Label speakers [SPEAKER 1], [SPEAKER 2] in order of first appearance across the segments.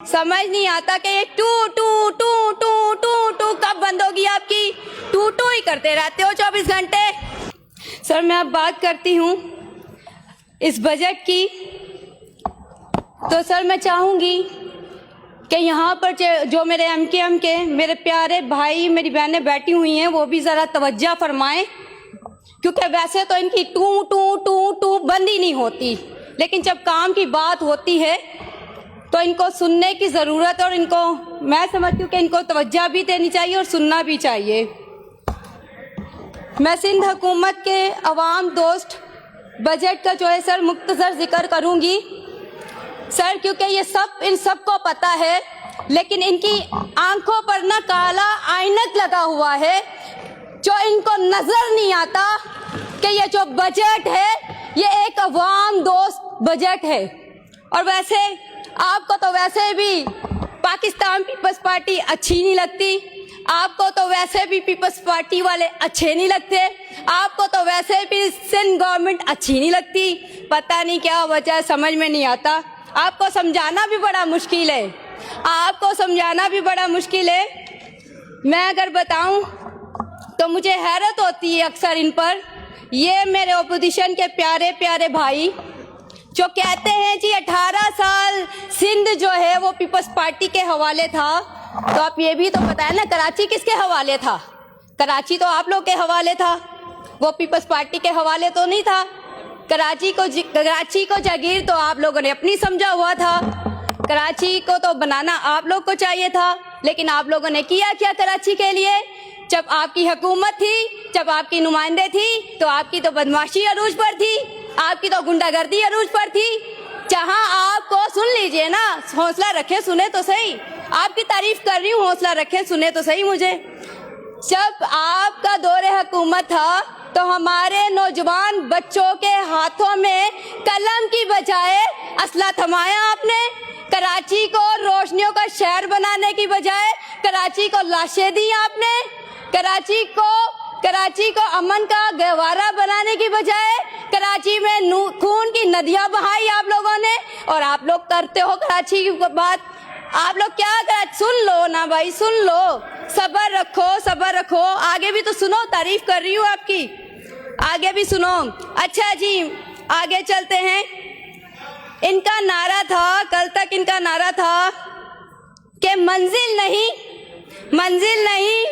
[SPEAKER 1] समझ नहीं आता कि ये टू टू टू टू टू टू कब बंद होगी आपकी। टू टू ही करते रहते हो 24 घंटे। सर मैं अब बात करती हूँ इस बजट की। तो सर मैं चाहूँगी कि यहाँ पर जो मेरे एमकेएम के मेरे प्यारे भाई मेरी बहनें बैठी हुई हैं वो भी ज़रा तवज्जो फरमाएं, क्योंकि वैसे तो इनकी टू टू टू टू बंद ही नहीं होती, लेकिन जब काम की बात होती है तो इनको सुनने की ज़रूरत है और इनको मैं समझती हूँ कि इनको तवज्जो भी देनी चाहिए और सुनना भी चाहिए। मैं सिंध हुकूमत के अवाम दोस्त बजट का जो है सर मुख्तसर जिक्र करूँगी सर, क्योंकि ये सब इन सबको पता है, लेकिन इनकी आंखों पर ना काला आइनक लगा हुआ है जो इनको नज़र नहीं आता कि ये जो बजट है ये एक अवाम दोस्त बजट है। और वैसे आपको तो वैसे भी पाकिस्तान पीपल्स पार्टी अच्छी नहीं लगती, आपको तो वैसे भी पीपल्स पार्टी वाले अच्छे नहीं लगते, आपको तो वैसे भी सिंध गवर्नमेंट अच्छी नहीं लगती। पता नहीं क्या वजह है, समझ में नहीं आता। आपको समझाना भी बड़ा मुश्किल है, आपको समझाना भी बड़ा मुश्किल है। मैं अगर बताऊं तो मुझे हैरत होती है अक्सर इन पर। ये मेरे ओपोजिशन के प्यारे प्यारे भाई जो कहते हैं जी 18 साल सिंध जो है वो पीपल्स पार्टी के हवाले था, तो आप ये भी तो बताएं ना कराची किसके हवाले था। कराची तो आप लोग के हवाले था, वो पीपल्स पार्टी के हवाले तो नहीं था। कराची को जागीर तो आप लोगों ने अपनी समझा हुआ था, कराची को तो बनाना आप लोग को चाहिए था, लेकिन आप लोगों ने किया क्या कराची के लिए। जब आपकी हुकूमत थी, जब आपकी नुमाइंदे थी, तो आपकी तो बदमाशी अरूज पर थी, आपकी तो गुंडागर्दी अरूज पर थी। जहां आपको सुन लीजिए ना, हौसला रखे सुने तो सही, आपकी तारीफ कर रही हूँ, हौसला रखे सुने तो सही मुझे। जब आपका दौरे हुकूमत था तो हमारे नौजवान बच्चों के हाथों में कलम की बजाय असला थमाया आपने। कराची को रोशनियों का शहर बनाने की बजाय कराची को लाशें दी आपने। कराची को अमन का गहवारा बनाने की बजाय कराची में खून की नदियां बहाई आप लोगों ने। और आप लोग करते हो कराची की बात, आप लोग क्या कर, सुन लो ना भाई, सुन लो, सब्र रखो, सब्र रखो। आगे भी तो सुनो, तारीफ कर रही हूँ आपकी, आगे भी सुनो। अच्छा जी आगे चलते हैं। इनका नारा था, कल तक इनका नारा था कि मंजिल नहीं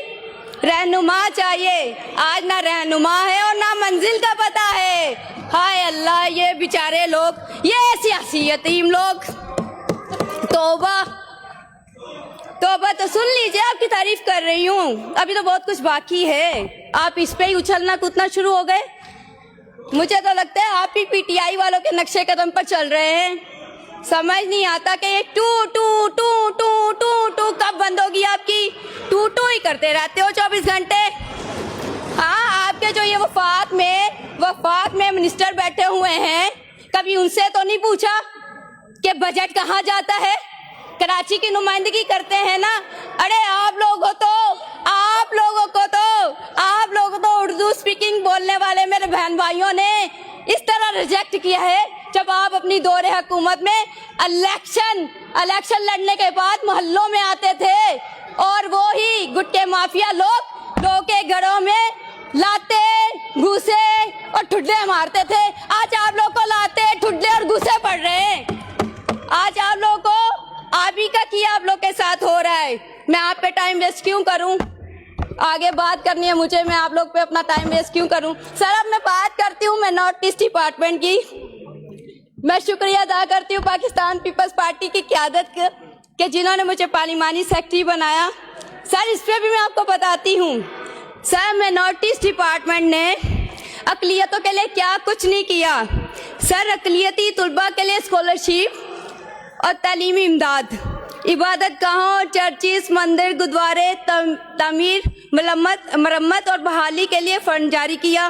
[SPEAKER 1] रहनुमा चाहिए। आज ना रहनुमा है और ना मंजिल का पता है। हाय अल्लाह, ये बेचारे लोग, ये सियासी यतीम लोग, तौबा तौबा। तो सुन लीजिए, आपकी तारीफ कर रही हूँ, अभी तो बहुत कुछ बाकी है। आप इस पे ही उछलना कूदना शुरू हो गए। मुझे तो लगता है आप ही पीटीआई वालों के नक्शे कदम पर चल रहे हैं। समझ नहीं आता कि ये टू टू टू टू टू टू कब बंद होगी आपकी। टू टू ही करते रहते हो 24 घंटे। हाँ, आपके जो ये वफाक में मिनिस्टर बैठे हुए हैं, कभी उनसे तो नहीं पूछा कि बजट कहाँ जाता है। कराची की नुमाइंदगी करते हैं ना। अरे आप लोगों को उर्दू स्पीकिंग बोलने वाले मेरे बहन भाइयों ने इस तरह रिजेक्ट किया है जब आप अपनी दौरे हुकूमत में इलेक्शन लड़ने के बाद मोहल्लों में आते थे और वो ही गुटके माफिया लोग के घरों में लाते घूसे और ठुड्डे मारते थे। आज आप लोग को लाते ठुड्डे और घूसे पड़ रहे हैं। आज आप लोगों को आप ही का किया आप लोग के साथ हो रहा है। मैं आप पे टाइम वेस्ट क्यों करूं, आगे बात करनी है मुझे, मैं आप लोग पे अपना टाइम वेस्ट क्यों करूं। सर अब मैं बात करती हूँ मैं नॉर्थ ईस्ट डिपार्टमेंट की। मैं शुक्रिया अदा करती हूँ पाकिस्तान पीपल्स पार्टी की क़यादत के जिन्होंने मुझे पार्लिमानी सेक्रेटरी बनाया। सर इस पे भी मैं आपको बताती हूँ। सर मैं नॉर्थ ईस्ट डिपार्टमेंट ने अक़लियतों के लिए क्या कुछ नहीं किया। सर अक़लियती तलबा के लिए स्कॉलरशिप और तालीमी इमदाद, इबादत गाहों, चर्चिस, मंदिर, गुरुद्वारे, तमीर, मरम्मत और बहाली के लिए फंड जारी किया।